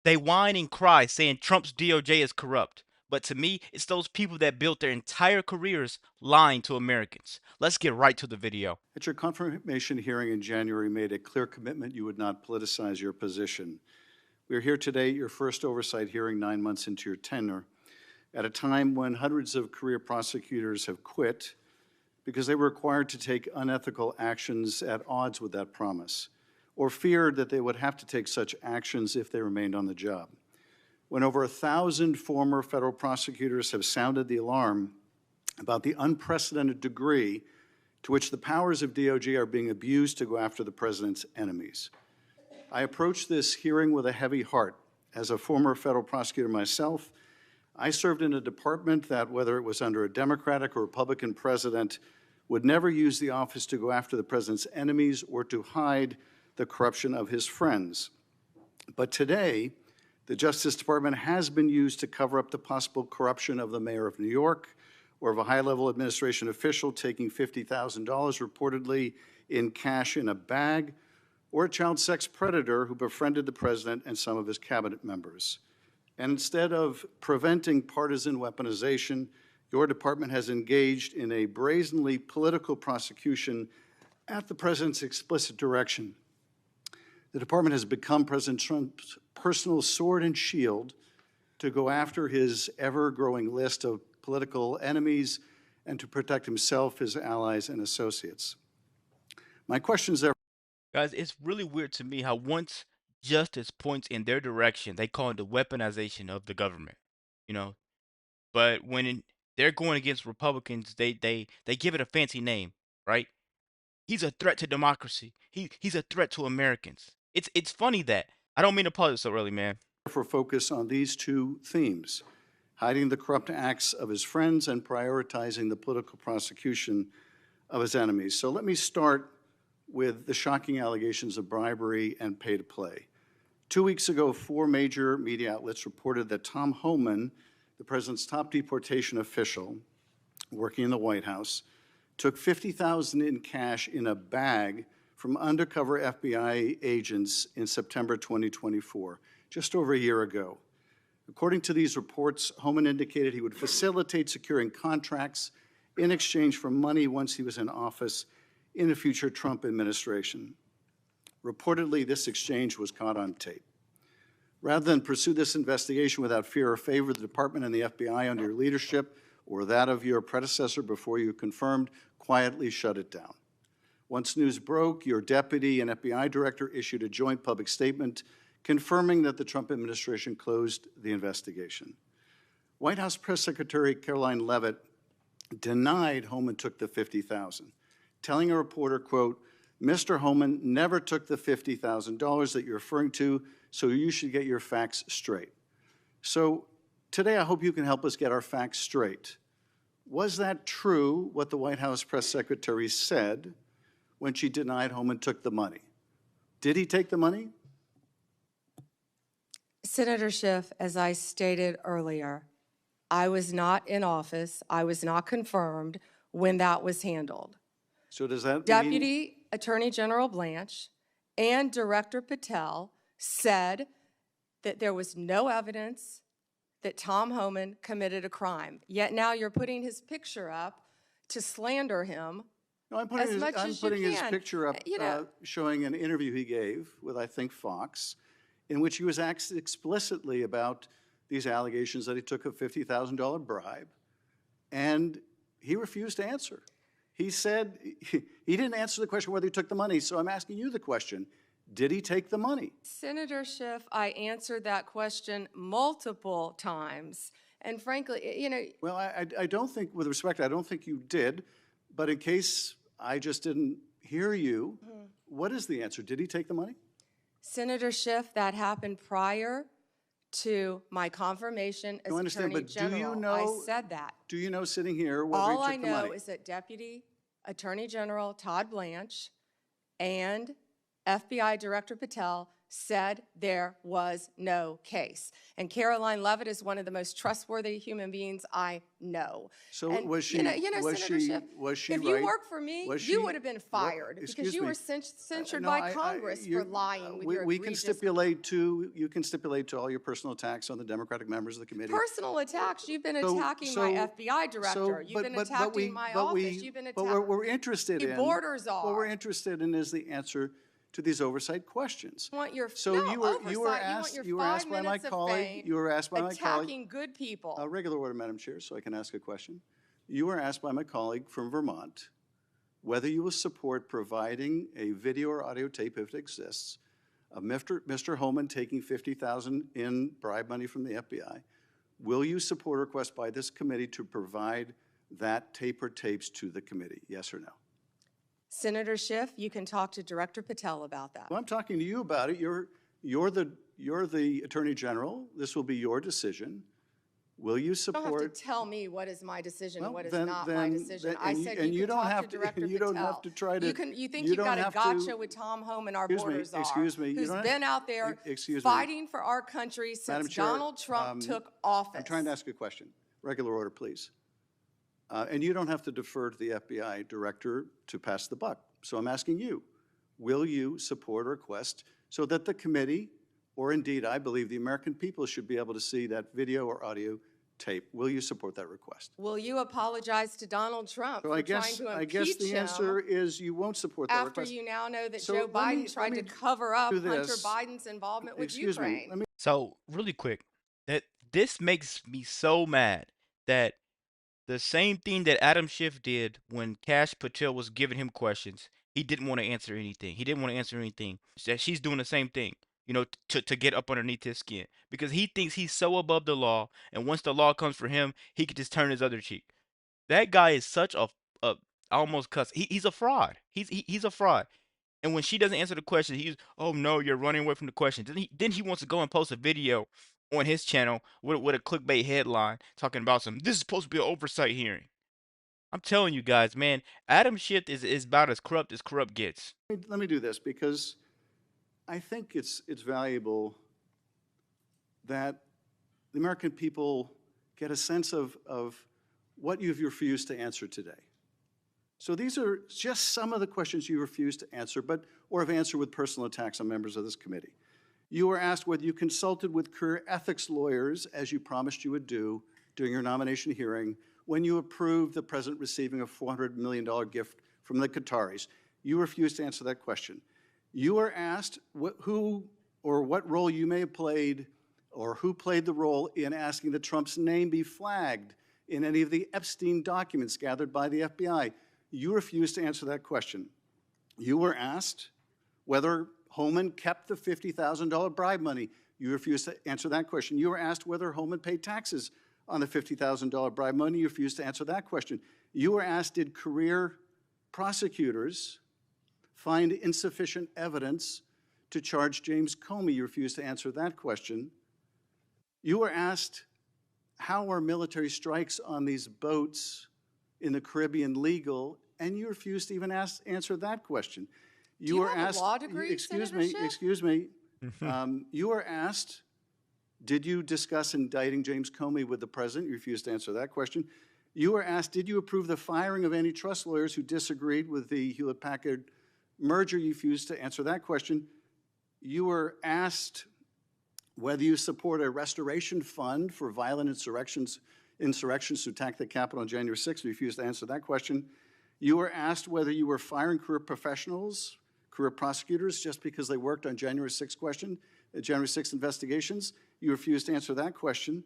They whine and cry saying Trump's DOJ is corrupt. But to me, it's those people that built their entire careers lying to Americans. Let's get right to the video. At your confirmation hearing in January, made a clear commitment you would not politicize your position. We are here today at your first oversight hearing 9 months into your tenure, at a time when hundreds of career prosecutors have quit because they were required to take unethical actions at odds with that promise, or feared that they would have to take such actions if they remained on the job. When over 1,000 former federal prosecutors have sounded the alarm about the unprecedented degree to which the powers of DOJ are being abused to go after the president's enemies. I approach this hearing with a heavy heart. As a former federal prosecutor myself, I served in a department that, whether it was under a Democratic or Republican president, would never use the office to go after the president's enemies or to hide the corruption of his friends. But today, the Justice Department has been used to cover up the possible corruption of the mayor of New York, or of a high-level administration official taking $50,000 reportedly in cash in a bag, or a child sex predator who befriended the president and some of his cabinet members. And instead of preventing partisan weaponization, your department has engaged in a brazenly political prosecution at the president's explicit direction. The department has become President Trump's personal sword and shield to go after his ever-growing list of political enemies and to protect himself, his allies, and associates. My question is, Guys, it's really weird to me how once justice points in their direction, they call it the weaponization of the government. You know, but they're going against Republicans, they give it a fancy name, right? He's a threat to democracy. He's a threat to Americans. It's funny that I don't mean to pause it so early, man. therefore, focus on these two themes: hiding the corrupt acts of his friends and prioritizing the political prosecution of his enemies. So let me start with the shocking allegations of bribery and pay to play. 2 weeks ago, 4 major media outlets reported that Tom Homan, the president's top deportation official working in the White House, took $50,000 in cash in a bag from undercover FBI agents in September 2024, just over a year ago. According to these reports, Homan indicated he would facilitate securing contracts in exchange for money once he was in office in a future Trump administration. Reportedly, this exchange was caught on tape. Rather than pursue this investigation without fear or favor, the department and the FBI under your leadership or that of your predecessor before you confirmed quietly shut it down. Once news broke, your deputy and FBI director issued a joint public statement confirming that the Trump administration closed the investigation. White House Press Secretary Caroline Leavitt denied Homan took the $50,000, telling a reporter, quote, "Mr. Homan never took the $50,000 that you're referring to, so you should get your facts straight." So today I hope you can help us get our facts straight. Was that true, what the White House press secretary said when she denied Homan took the money? Did he take the money? Senator Schiff, as I stated earlier, I was not in office. I was not confirmed when that was handled. So does that mean Deputy Attorney General Blanche and Director Patel said that there was no evidence that Tom Homan committed a crime. Yet now you're putting his picture up to slander him. No, I'm putting, as his, much I'm as you putting his can. picture up showing an interview he gave with, I think, Fox, in which he was asked explicitly about these allegations that he took a $50,000 bribe, and he refused to answer. He said he didn't answer the question whether he took the money, so I'm asking you the question. Did he take the money? Senator Schiff, I answered that question multiple times. And frankly, you know. Well, I don't think, with respect, I don't think you did. But in case I just didn't hear you, what is the answer? Did he take the money? Senator Schiff, that happened prior to my confirmation as Attorney General. Do you know, I said that. Do you know, sitting here, whether he took the money? All I know is that Deputy Attorney General Todd Blanche and FBI Director Patel said there was no case. And Caroline Leavitt is one of the most trustworthy human beings I know. So And, was she, Senator Schiff, if you right? worked for me, Was you she- would have been what- fired because excuse you me. were censured No, by Congress for lying with your we can egregious stipulate to, you can stipulate to all your personal attacks on the Democratic members of the committee. personal attacks. You've been So- attacking so- my FBI director. You've been attacking my office. You've been But attacking. we're interested in. borders What we're are. interested in is the answer to these oversight questions. Want your So no, you were oversight. asked, you you want were your asked 5 by my minutes of colleague, fame you were asked by my colleague. attacking good people. Regular order, Madam Chair, so I can ask a question. You were asked by my colleague from Vermont whether you will support providing a video or audio tape, if it exists, of Mr. Holman taking $50,000 in bribe money from the FBI. Will you support a request by this committee to provide that tape or tapes to the committee? Yes or no? Senator Schiff, you can talk to Director Patel about that. Well, I'm talking to you about it. You're the Attorney General. This will be your decision. Will you You don't support? have to tell me what is my decision and Well, what is then- not my then- decision. then- I and said you- and you you can don't talk have to to- Director you Patel. don't have to try to- You think you you've don't got a have to- gotcha with Tom Home and our borders are. Excuse me, you who's don't- been out there excuse me. fighting for our country Madam since Chair, Donald Trump took office. I'm trying to ask a question. Regular order, please. And you don't have to defer to the FBI director to pass the buck. So I'm asking you, will you support a request so that the committee, or indeed I believe the American people, should be able to see that video or audio tape? Will you support that request? Will you apologize to Donald Trump So for trying to I impeach guess the answer him is you won't support that after request. you now know that So Joe let me- Biden tried let to me cover up do Hunter this. Biden's involvement with Excuse me, Ukraine? let me So really quick, that this makes me so mad that the same thing that Adam Schiff did when Cash Patel was giving him questions, he didn't want to answer anything. He didn't want to answer anything. That she's doing the same thing, to get up underneath his skin because he thinks he's so above the law, and once the law comes for him, he could just turn his other cheek. That guy is such a I almost cuss. He's a fraud. He's a fraud. And when she doesn't answer the question, he's, oh no, you're running away from the question. Then he wants to go and post a video on his channel with a clickbait headline talking about this is supposed to be an oversight hearing. I'm telling you guys, man, Adam Schiff is about as corrupt gets. let me do this because I think it's valuable that the American people get a sense of what you've refused to answer today. So these are just some of the questions you refused to answer, or have answered with personal attacks on members of this committee. You were asked whether you consulted with career ethics lawyers, as you promised you would do during your nomination hearing, when you approved the president receiving a $400 million gift from the Qataris. You refused to answer that question. You were asked who or what role you may have played, or who played the role in asking that Trump's name be flagged in any of the Epstein documents gathered by the FBI. You refused to answer that question. You were asked whether Holman kept the $50,000 bribe money. You refused to answer that question. You were asked whether Holman paid taxes on the $50,000 bribe money. You refused to answer that question. You were asked, did career prosecutors find insufficient evidence to charge James Comey? You refused to answer that question. You were asked, how are military strikes on these boats in the Caribbean legal? And you refused to even answer that question. You have a law degree, Senator Schiff? Excuse me. You were asked, did you discuss indicting James Comey with the president? You refused to answer that question. You were asked, did you approve the firing of antitrust lawyers who disagreed with the Hewlett-Packard merger? You refused to answer that question. You were asked whether you support a restoration fund for violent insurrections to attack the Capitol on January 6th. You refused to answer that question. You were asked whether you were firing career professionals, career prosecutors, just because they worked on January 6th investigations. You refused to answer that question.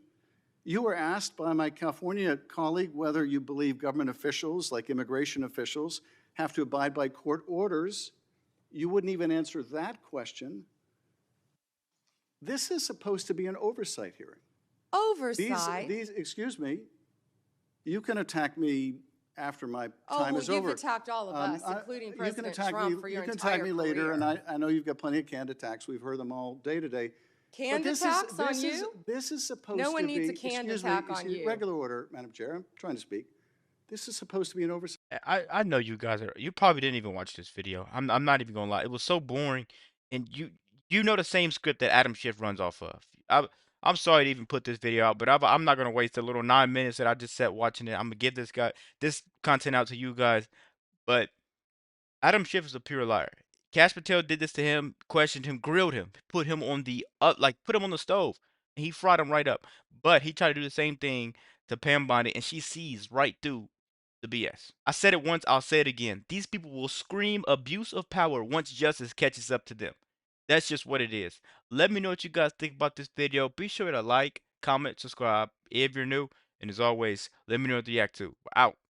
You were asked by my California colleague whether you believe government officials, like immigration officials, have to abide by court orders. You wouldn't even answer that question. This is supposed to be an oversight hearing. Oversight? Excuse me, you can attack me after my time is over. You've attacked all of us, including President Trump, for your entire career. You can attack me later, and I know you've got plenty of canned attacks. We've heard them all day today. Canned attacks on you? This is supposed to be. No one needs a canned attack on you. Regular order, Madam Chair. I'm trying to speak. This is supposed to be an oversight. I know you guys you probably didn't even watch this video. I'm not even gonna lie. It was so boring, and You know the same script that Adam Schiff runs off of. I'm sorry to even put this video out, but I'm not gonna waste the little 9 minutes that I just sat watching it. I'm gonna give this content out to you guys. But Adam Schiff is a pure liar. Cash Patel did this to him, questioned him, grilled him, put him on the put him on the stove, and he fried him right up. But he tried to do the same thing to Pam Bondi, and she sees right through the BS. I said it once, I'll say it again. These people will scream abuse of power once justice catches up to them. That's just what it is. Let me know what you guys think about this video. Be sure to like, comment, subscribe if you're new. And as always, let me know what you react to. Out.